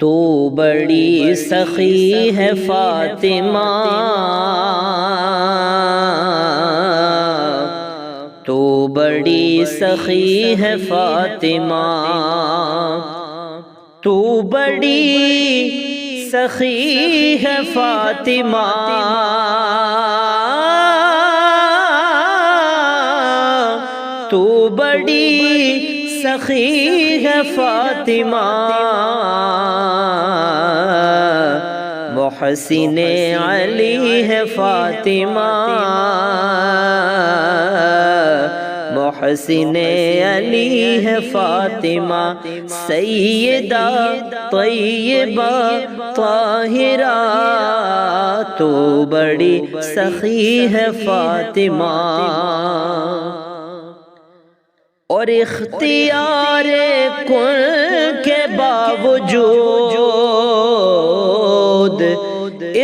تو بڑی سخی ہے فاطمہ، تو بڑی سخی ہے فاطمہ، تو بڑی سخی ہے فاطمہ، تو بڑی سخی ہے فاطمہ، محسن علی ہے فاطمہ، محسن علی ہے فاطمہ، سیدہ طیبہ طاہرہ، تو بڑی سخی ہے فاطمہ، اور اختیار کن کے باوجود،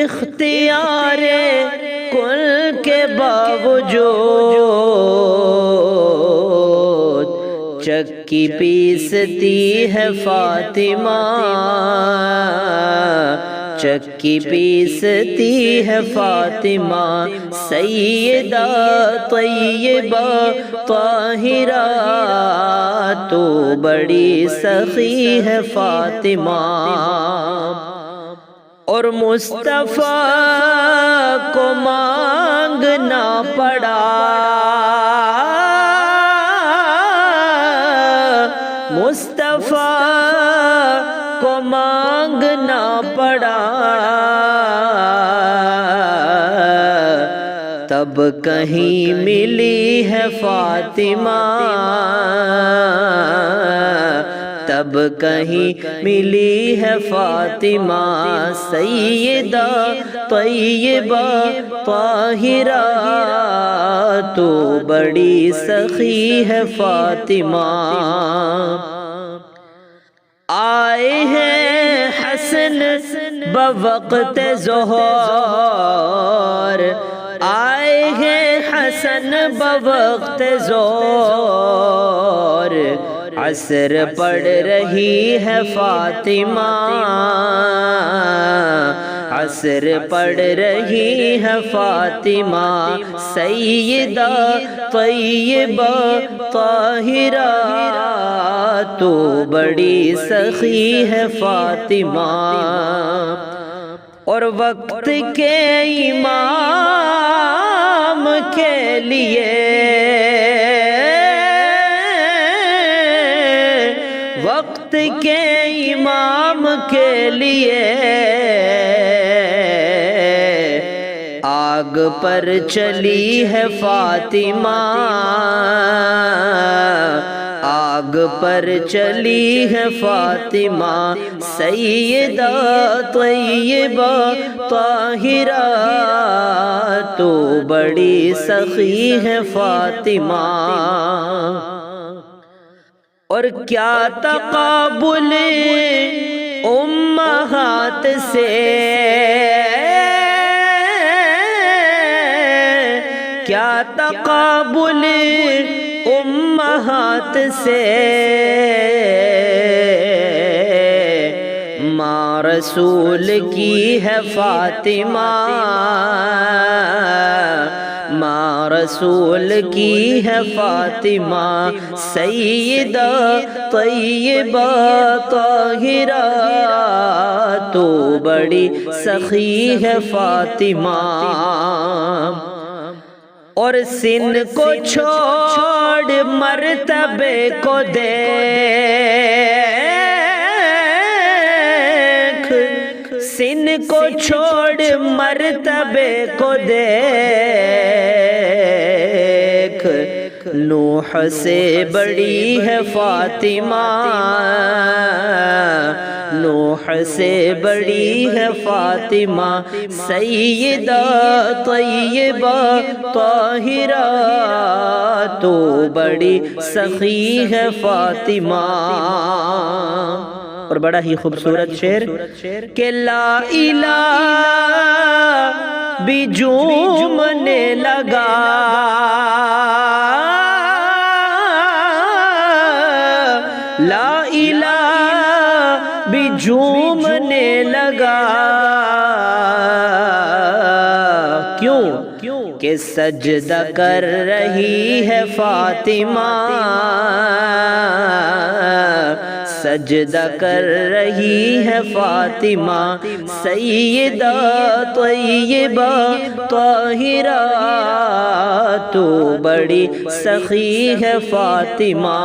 اختیار کن کے باوجود چکی پیستی ہے فاطمہ، چکی پیستی ہے فاطمہ، سیدہ طیبہ طاہرہ، تو بڑی سخی ہے فاطمہ، اور مصطفیٰ کو مانگنا پڑا، مصطفیٰ کو مانگنا پڑا، تب کہیں ملی ہے فاطمہ، تب کہیں ملی ہے فاطمہ، سیدہ طیبہ طاہرہ، تو بڑی سخی ہے فاطمہ، آئے ہیں حسن بوقت ظہر، آئے ہیں حسن بوقت ظہر، عصر پڑھ رہی ہے فاطمہ، عصر پڑھ رہی ہے فاطمہ، سیدہ طیبہ طاہرہ، تو بڑی سخی ہے فاطمہ، اور وقت کے امام کے لیے، وقت کے امام کے لیے آگ پر چلی ہے فاطمہ، آگ پر چلی ہے فاطمہ، سیدہ طیبہ طاہرہ، تو بڑی سخی ہے فاطمہ، اور کیا تقابل امہات سے، کیا تقابل امہات سے، ماں رسول کی ہے فاطمہ، ماں رسول کی ہے فاطمہ، سیدہ طیبہ طاہرہ، تو بڑی سخی ہے فاطمہ، اور سن کو چھوڑ مرتبے کو دیکھ، سن کو چھوڑ مرتبے کو دیکھ، نوح سے بڑی ہے فاطمہ، نوح سے بڑی ہے فاطمہ، سیدہ طیبہ طاہرہ، تو بڑی سخی ہے فاطمہ، اور بڑا ہی خوبصورت شعر کہ لا الہ بھی جھومنے لگا، لا الہ بھی جھومنے جھومنے لگا، کیوں کہ سجدہ کر رہی ہے فاطمہ، سجدہ کر رہی ہے فاطمہ، سیدہ طیبہ طاہرہ، تو بڑی سخی ہے فاطمہ۔